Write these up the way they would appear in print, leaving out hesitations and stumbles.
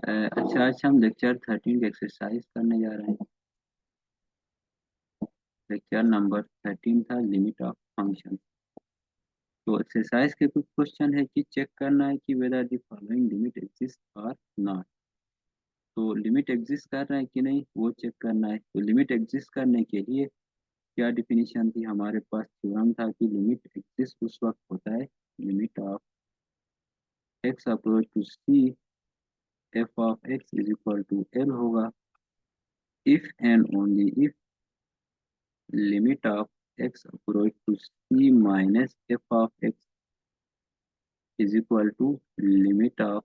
अच्छा अच्छा, हम लेक्चर 13 की एक्सरसाइज करने जा रहे हैं। लेक्चर नंबर 13 था लिमिट ऑफ फंक्शन। तो एक्सरसाइज के कुछ क्वेश्चन है कि चेक करना है कि whether the following limit exist और नॉट। तो लिमिट एग्जिस्ट कर रहा है कि नहीं वो चेक करना है। तो लिमिट एग्जिस्ट करने के लिए क्या डिफिनीशन थी हमारे पास? थ्योरम था कि लिमिट एग्जिस्ट उस वक्त होता है limit of x approach to c f of x is equal to L होगा if and only if limit of x approach to c minus f of x is equal to limit of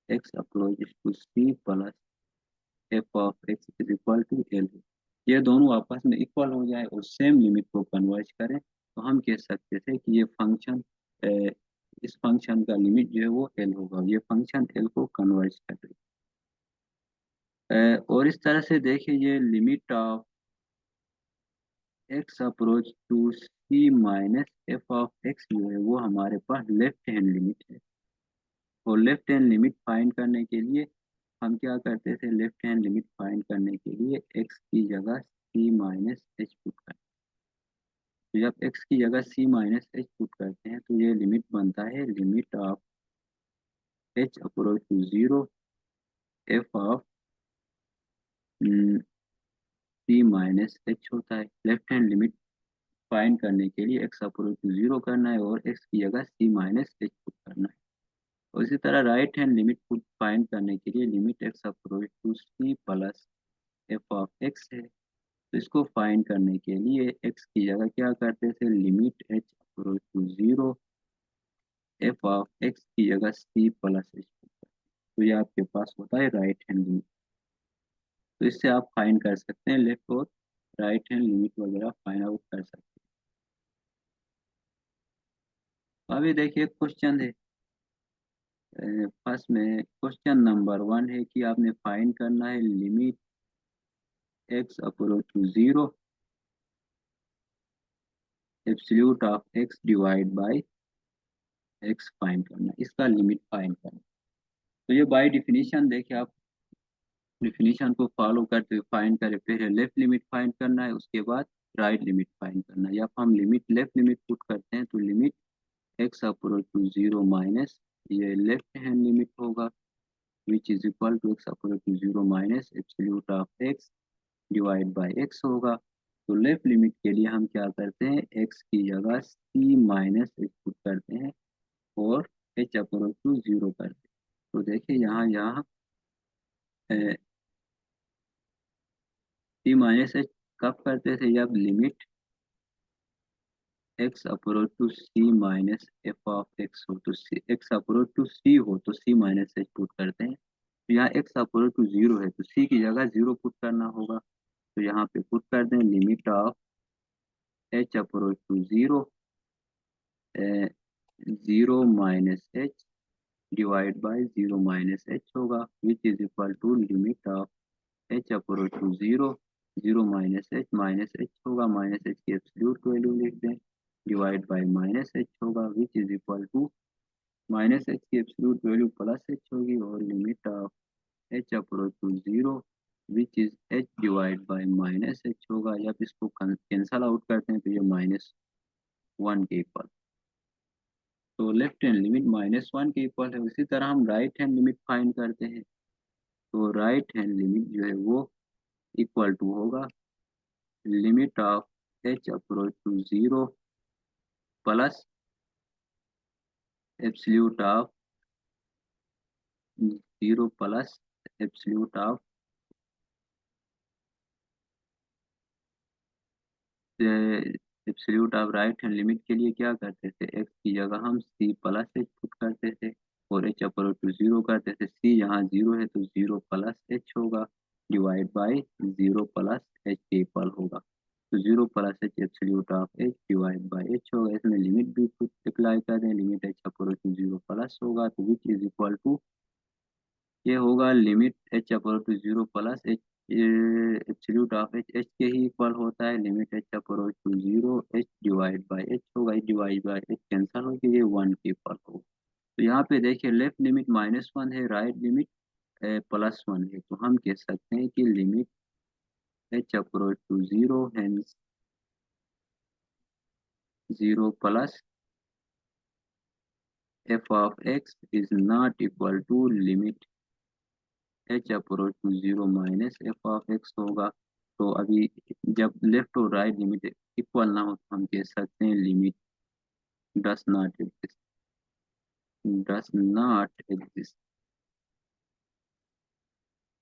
x approach to c plus f of x is equal to l। ये दोनों आपस में equal हो जाए और same limit को converge करें तो हम कह सकते थे कि ये फंक्शन, इस फंक्शन का लिमिट जो है वो एल होगा। ये फंक्शन एल को कन्वर्ज कर रही है। और इस तरह से देखिए, ये limit of x approach to C minus F of X जो है वो हमारे पास लेफ्ट हैंड लिमिट है। और लेफ्ट हैंड लिमिट फाइंड करने के लिए हम क्या करते थे? लेफ्ट हैंड लिमिट फाइंड करने के लिए एक्स की जगह सी माइनस एच पुट करते। तो जब एक्स की जगह सी माइनस एच पुट करते हैं तो ये लिमिट बनता है limit of H approach to zero F of C minus H होता है। लेफ्ट हैंड लिमिट फाइंड करने के लिए एक्स अप्रोच टू जीरो करना है और एक्स की जगह सी माइनस एच पुट करना है। और इसी तरह right hand limit put find करने के लिए limit X approach to C plus F of X है। तो इसको फाइंड करने के लिए एक्स की जगह क्या करते थे? Limit H approach to zero F of X की जगह सी प्लस एच। तो ये आपके पास होता है राइट हैंड लिमिट। तो इससे आप फाइंड कर सकते हैं लेफ्ट और राइट हैंड लिमिट वगैरह फाइंड आउट कर सकते हैं। अभी देखिए क्वेश्चन है। फर्स्ट में क्वेश्चन नंबर 1 है कि आपने फाइंड करना है limit X approach to zero absolute of X divide by X find करना, इसका लिमिट फाइंड करना। तो ये बाय डिफिनीशन देखिए, आप डिफिनीशन को फॉलो करते हुए फाइंड करें। पहले लेफ्ट लिमिट फाइंड करना है, उसके बाद राइट लिमिट फाइंड करना है। या हम लिमिट लेफ्ट लिमिट पुट करते हैं तो limit X approach to zero minus ये लेफ्ट हैंड लिमिट होगा which is equal to X approach to zero minus absolute of X divide by X होगा। तो लेफ्ट लिमिट के लिए हम क्या करते हैं? एक्स की जगह सी माइनस एच पुट करते हैं और एच अप्रोच टू जीरो करते हैं। तो देखिए यहाँ यहाँ सी माइनस एच कब करते थे? जब limit X approach to C minus F of X हो। तो एक्स अप्रोच टू सी हो तो सी माइनस एच पुट करते हैं। तो यहाँ एक्स अप्रोच टू जीरो है तो सी की जगह जीरो पुट करना होगा। तो यहाँ पे पुट कर दें limit of H approach to zero zero minus h divide by zero minus H होगा which is equal to limit of H approach to zero zero minus H होगा। माइनस एच की एब्सोल्यूट वैल्यू लिख दें divide by minus H होगा which is equal to minus h की absolute value plus h होगी और limit of H approach to zero which is h divide by minus H होगा। जब इसको कैंसल आउट करते हैं तो ये -1 के इक्वल। तो लेफ्ट हैंड लिमिट -1 के इक्वल है। उसी तरह हम राइट हैंड लिमिट फाइंड करते हैं। तो राइट हैंड लिमिट जो है वो इक्वल टू होगा limit of H approach to zero plus absolute of zero plus absolute of absolute of right hand limit के लिए क्या करते थे? एक्स की जगह हम सी प्लस एच पुट करते थे और एच अप्रोच टू जीरो करते थे। सी यहाँ जीरो है तो जीरो प्लस एच होगा divide by zero plus H के इक्वल होगा। तो zero plus H absolute of H divide by H होगा। इसमें लिमिट भी कुछ अप्लाई कर दें। Limit H approach to zero plus होगा तो विच इज इक्वल टू ये होगा limit H approach to zero plus H absolute of H H के ही इक्वल होता है limit H approach to zero H divide by H होगा। H divide by H cancel हो गया, ये 1 के इक्वल होगा। तो यहाँ पे देखिए लेफ्ट लिमिट -1 है, राइट लिमिट +1 है, तो हम कह सकते हैं कि limit h approach to 0 hence 0 plus f of x is not equal to limit h approach to 0 minus f of x होगा। तो अभी जब लेफ्ट और राइट लिमिट इक्वल ना हो तो हम कह सकते हैं limit does not exist, does not exist.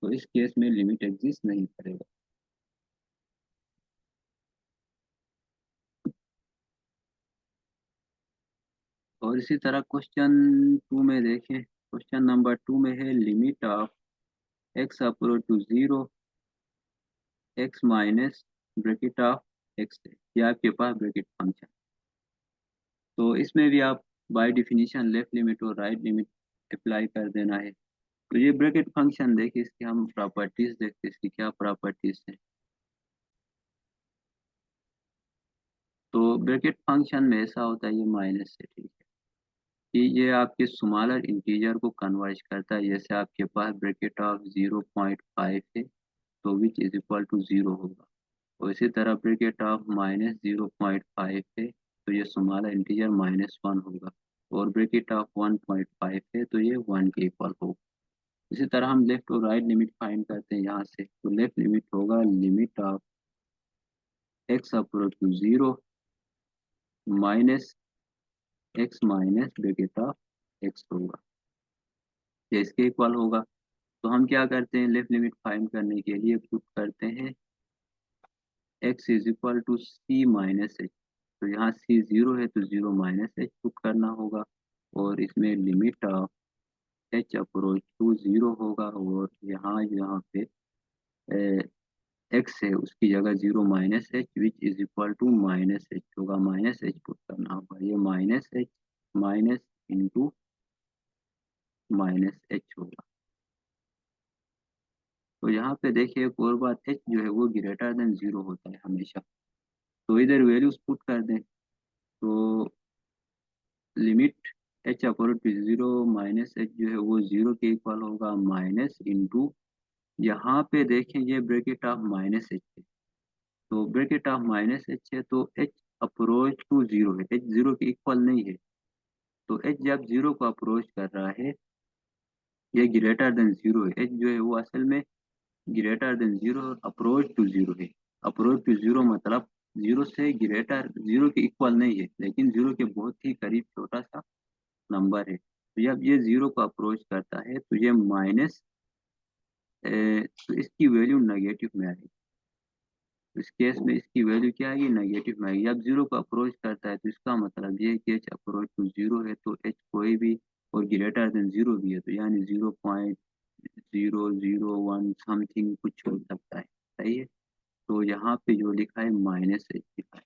तो इस केस में लिमिट एग्जिस्ट नहीं करेगा। और इसी तरह क्वेश्चन 2 में देखें, क्वेश्चन नंबर 2 में है limit of x approach to 0 x minus bracket of x है, ये आपके पास ब्रैकेट फंक्शन। तो इसमें भी आप बाय डिफिनीशन लेफ्ट लिमिट और राइट लिमिट अप्लाई कर देना है। तो ये ब्रैकेट फंक्शन देखिए, इसकी हम प्रॉपर्टीज देखते हैं, इसकी क्या प्रॉपर्टीज है। तो ब्रैकेट फंक्शन में ऐसा होता है, ये माइनस से, ठीक है, कि ये आपके स्मॉलर इंटीजर को कन्वर्ज करता है। जैसे आपके पास ब्रैकेट ऑफ 0.5 है तो विच इज इक्वल टू 0 होगा, और इसी तरह ब्रैकेट ऑफ -0.5 है तो ये स्मॉलर इंटीजर -1 होगा, और ब्रैकेट ऑफ 1.5 है तो ये 1 के इक्वल होगा। इसी तरह हम लेफ्ट और राइट लिमिट फाइंड करते हैं यहाँ से। तो लेफ्ट लिमिट होगा limit of x approach to 0 minus x minus bracket of x होगा, ये इसके इक्वल होगा। तो हम क्या करते हैं, लेफ्ट लिमिट फाइंड करने के लिए पुट करते हैं x is equal to c minus H. तो यहाँ c 0 है तो 0 माइनस एच पुट करना होगा, और इसमें limit of h approach to 0 होगा, और यहाँ यहाँ पे x है उसकी जगह 0 minus H which is equal to minus H होगा, माइनस एच पुट करना होगा। ये minus H minus into minus H होगा। तो यहाँ पे देखिए एक और बात, एच जो है वो ग्रेटर देन 0 होता है हमेशा। तो इधर वैल्यूज पुट कर दें, तो limit H opposite to 0 minus H जो है वो 0 के इक्वल होगा, माइनस इंटू यहाँ पे देखें ये ब्रैकेट ऑफ माइनस एच है, तो ब्रैकेट ऑफ माइनस एच है तो एच अप्रोच टू 0 है, एच 0 के इक्वल नहीं है। तो एच जब 0 को अप्रोच कर रहा है, ये ग्रेटर देन 0 है, एच जो है वो असल में ग्रेटर देन 0 और अप्रोच टू 0 है। अप्रोच टू 0 मतलब 0 से ग्रेटर, 0 के इक्वल नहीं है लेकिन 0 के बहुत ही करीब छोटा सा नंबर है। तो जब ये 0 को अप्रोच करता है तो ये माइनस, तो इसकी वैल्यू नेगेटिव में आएगी। इस केस में इसकी वैल्यू क्या आएगी, नेगेटिव में आएगी। जब 0 को अप्रोच करता है तो इसका मतलब ये है कि एच अप्रोच टू 0 है तो एच कोई भी और ग्रेटर देन 0 भी है, तो यानी 0.001 समथिंग कुछ हो सकता है, सही है। तो यहाँ पे जो लिखा है माइनस एच लिखा है,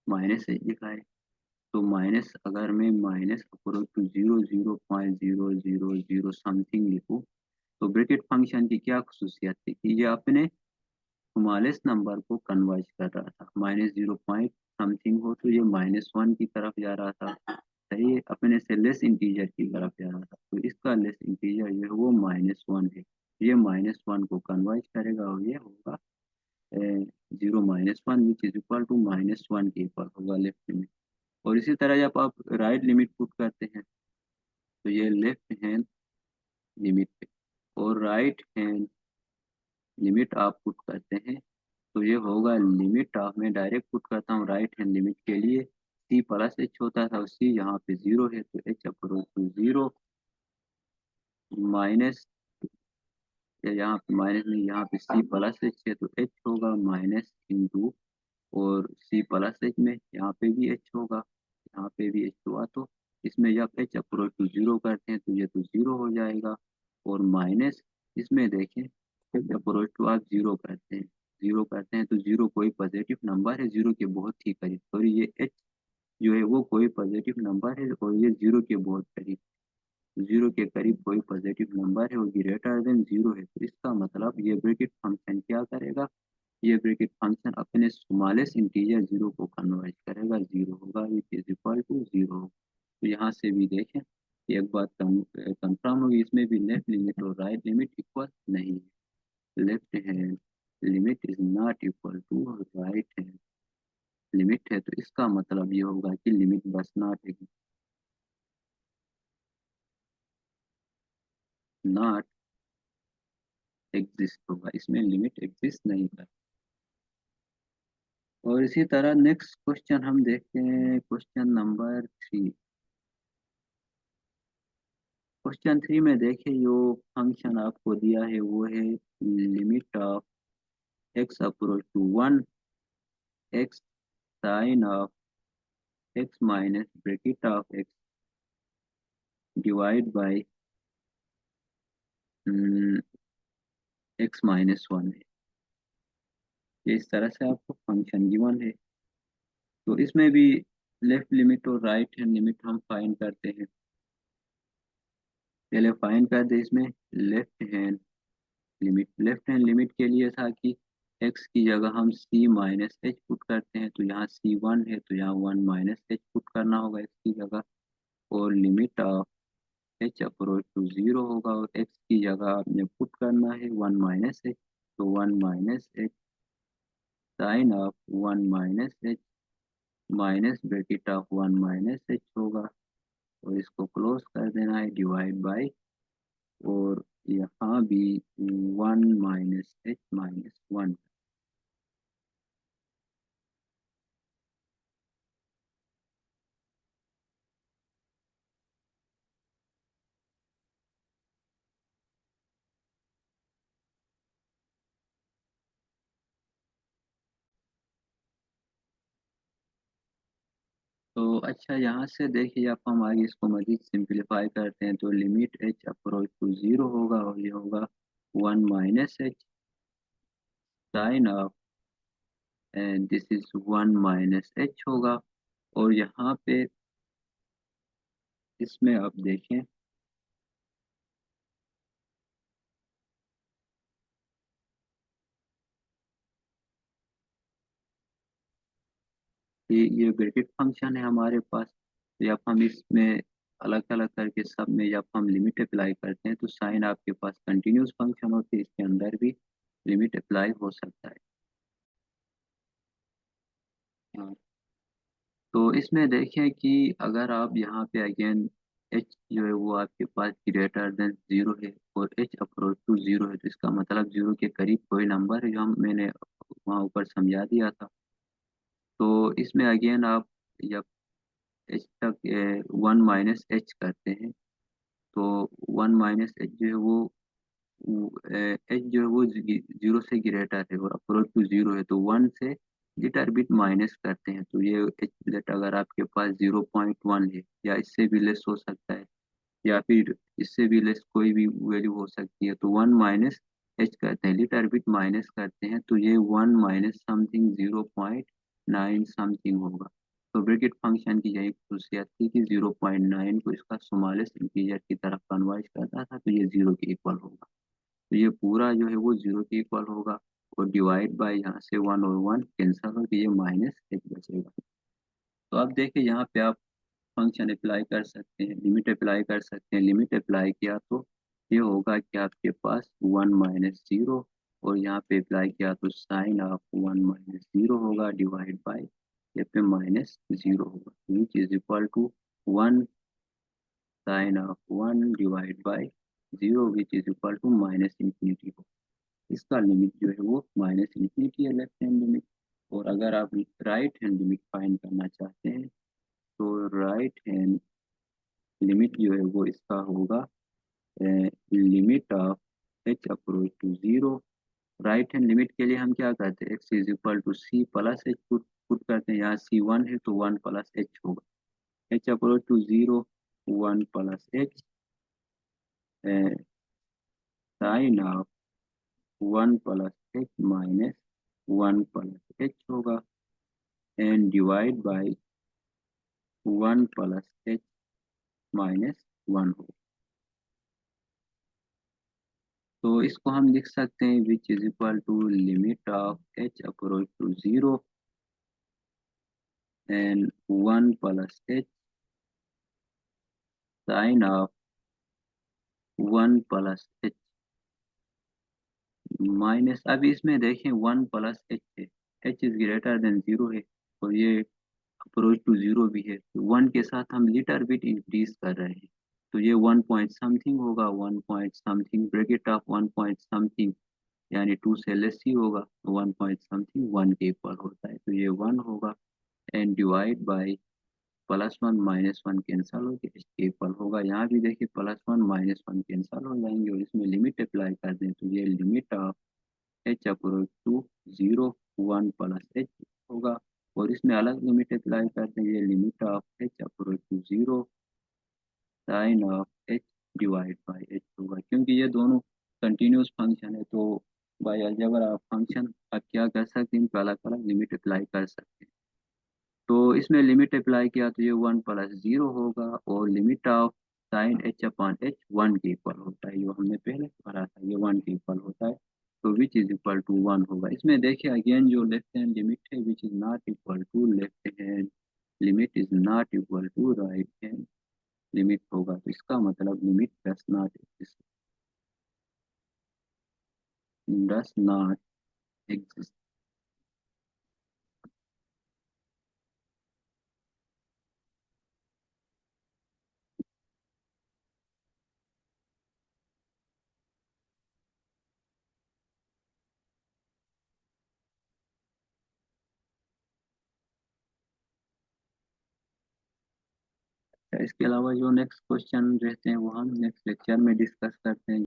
माइनस एच लिखा है। तो माइनस, अगर मैं माइनस अप्रोच टू 0.0000 समथिंग लिखूँ, तो ब्रैकेट फंक्शन की क्या खसूसियत थी कि ये अपने स्मॉलेस्ट नंबर को कन्वर्ज कर रहा था। -0 पॉइंट समथिंग हो तो ये -1 की तरफ जा रहा था, सही है, अपने से लेस इंटीजर की तरफ जा रहा था। तो इसका लेस इंटीजर जो है वो -1 है, ये -1 को कन्वर्ज करेगा और ये होगा 0 - 1 विच इज इक्वल टू -1 के इक्वल होगा लेफ्ट लिमिट। और इसी तरह जब आप राइट लिमिट पुट करते हैं तो ये लेफ्ट हैंड लिमिट पे, और राइट हैंड लिमिट आप पुट करते हैं तो ये होगा लिमिट ऑफ, मैं डायरेक्ट पुट करता हूँ राइट हैंड लिमिट के लिए, सी प्लस एच होता था, सी यहाँ पे 0 है तो एच अप्रोच टू 0 माइनस, या यहाँ पे माइनस नहीं, यहाँ पे सी प्लस एच है तो एच होगा माइनस इंटू, और सी प्लस एच में यहाँ पे भी एच होगा, यहाँ पे भी एच हुआ, तो इसमें जब एच अप्रोच टू 0 करते हैं तो ये तो 0 हो जाएगा, और माइनस इसमें देखें एच अप्रोच टू आप 0 करते हैं, 0 करते हैं तो 0 कोई पॉजिटिव नंबर है 0 के बहुत ही करीब, और ये एच जो है वो कोई पॉजिटिव नंबर है और ये 0 के बहुत करीब, 0 के करीब कोई पॉजिटिव नंबर है और ग्रेटर देन 0 है। तो इसका मतलब ये ब्रैकेट फंक्शन क्या करेगा, ये ब्रैकेट फंक्शन अपने स्मॉलेस्ट इंटीजर 0 को कन्वर्ट करेगा, 0 होगा विच इज इक्वल टू 0। तो यहाँ से भी देखें आपकी एक बात कंफर्म होगी, इसमें भी लेफ्ट लिमिट और राइट लिमिट इक्वल नहीं है। Left hand limit is not equal to right hand limit है, तो इसका मतलब ये होगा कि लिमिट बस नॉट एग्जिस्ट होगा, इसमें लिमिट एग्जिस्ट नहीं कर। और इसी तरह नेक्स्ट क्वेश्चन हम देखते हैं, क्वेश्चन नंबर 3। क्वेश्चन 3 में देखिए जो फंक्शन आपको दिया है वो है limit of x approach to 1 X sine of X minus bracket of X divide by X minus 1 है। ये इस तरह से आपको फंक्शन गिवन है। तो इसमें भी लेफ्ट लिमिट और राइट हैंड लिमिट हम फाइंड करते हैं। पहले फाइंड कर दे इसमें left hand limit. Left hand limit के लिए था कि x की जगह हम c माइनस एच पुट करते हैं, तो यहाँ c1 है तो यहाँ 1 माइनस एच पुट करना होगा x की जगह। और limit of h approach to 0 होगा और x की जगह आपने पुट करना है 1 माइनस एच, तो 1 minus h sine of 1 minus H minus bracket of 1 minus H होगा। और इसको क्लोज कर देना है डिवाइड बाई, और यहाँ भी 1 माइनस एच माइनस 1। तो अच्छा, यहाँ से देखिए आप, हम आगे इसको मजीद सिंप्लीफाई करते हैं तो लिमिट एच अप्रोच टू 0 होगा और ये होगा 1 minus h sine of, this is 1 minus H होगा। और यहाँ पे इसमें आप देखें कि ये ब्रैकेट फंक्शन है हमारे पास। तो जब हम इसमें अलग अलग करके सब में जब हम लिमिट अप्लाई करते हैं तो साइन आपके पास कंटिन्यूस फंक्शन होती है, इसके अंदर भी लिमिट अप्लाई हो सकता है। हाँ, तो इसमें देखें कि अगर आप यहाँ पे अगेन एच जो है वो आपके पास ग्रेटर देन 0 है और एच अप्रोच टू 0 है, तो इसका मतलब 0 के करीब कोई नंबर है, जो हम मैंने वहाँ ऊपर समझा दिया था। तो इसमें अगेन आप जब एच तक 1 माइनस एच करते हैं तो 1 माइनस एच जो है वो एच जो है वो 0 से ग्रेटर है और अप्रोच टू 0 है, तो 1 से लिटर बिट माइनस करते हैं, तो ये एच लेट अगर आपके पास 0.1 है या इससे भी लेस हो सकता है या फिर इससे भी लेस कोई भी वैल्यू हो सकती है, तो 1 माइनस एच करते हैं, लिटर बिट माइनस करते हैं, तो ये 1 माइनस समथिंग 0.9 समथिंग होगा। तो ब्रैकेट फंक्शन की यही खसूसियत थी कि 0.9 को इसका स्मॉलेस्ट इंटीजर की तरफ कन्वर्ट करता था, तो ये 0 के इक्वल होगा। तो ये पूरा जो है वो 0 के इक्वल होगा। और डिवाइड बाय यहाँ से 1 और 1 कैंसिल होकर ये माइनस एच बचेगा। तो अब देखिए यहाँ पे आप फंक्शन अप्लाई कर सकते हैं, लिमिट अप्लाई कर सकते हैं। लिमिट अप्लाई किया तो ये होगा कि आपके पास 1 माइनस 0, और यहाँ पे अप्लाई किया तो साइन ऑफ 1 माइनस 0 होगा डिवाइड बाय ये पे माइनस 0 होगा, which is equal to 1 sine of 1 divide by 0 which is equal to minus infinity. इसका लिमिट जो है वो माइनस इंफिनिटी है, लेफ्ट हैंड लिमिट। और अगर आप राइट हैंड लिमिट फाइंड करना चाहते हैं तो राइट हैंड लिमिट जो है वो इसका होगा limit of H approach to 0। Right hand limit के लिए हम क्या करते हैं, x is equal to C plus h put put करते हैं, यहाँ सी 1 है तो 1 प्लस एच होगा। H approach to 0 1 plus h sine of 1 plus h minus 1 plus H होगा and divide by 1 plus h minus 1 होगा। तो इसको हम लिख सकते हैं which is equal to limit of H approach to 0 and 1 plus h sine of 1 + h minus, अब इसमें देखें 1 + h है, h इज ग्रेटर देन 0 है, और ये अप्रोच टू 0 भी है, तो 1 के साथ हम लिटर बिट इंक्रीज कर रहे हैं, तो ये 1 पॉइंट समथिंग होगा, 1 point something bracket of 1 point something, यानी 2 से लेस ही होगा, 1 पॉइंट समथिंग 1 के इक्वल होता है, तो ये 1 होगा, एंड डिवाइड बाई +1 -1 कैंसल हो गया, इसके इक्वल होगा, यहाँ भी देखिए +1 -1 कैंसल हो जाएंगे, और इसमें लिमिट अप्लाई कर दें तो ये limit of h approach to 0 1 + h होगा, और इसमें अलग लिमिट अप्लाई कर दें, ये limit of h approach to 0 sine of h divide by h होगा, क्योंकि ये दोनों कंटिन्यूस फंक्शन है, तो बाय अलजेब्रा फंक्शन आप क्या कर सकते हैं, इनको अलग अलग लिमिट अप्लाई कर सकते हैं, तो इसमें लिमिट अप्लाई किया तो ये 1 + 0 होगा, और लिमिट ऑफ साइन h/h 1 के इक्वल होता है, जो हमने पहले पढ़ा था, ये 1 के इक्वल होता है, तो विच इज इक्वल टू 1 होगा, इसमें देखिए अगेन जो लेफ्ट हैंड लिमिट है, which is not equal to left hand limit is not equal to right hand limit होगा, तो इसका मतलब लिमिट डस नॉट एग्जिस्ट। इसके अलावा जो नेक्स्ट क्वेश्चन रहते हैं वो हम नेक्स्ट लेक्चर में डिस्कस करते हैं।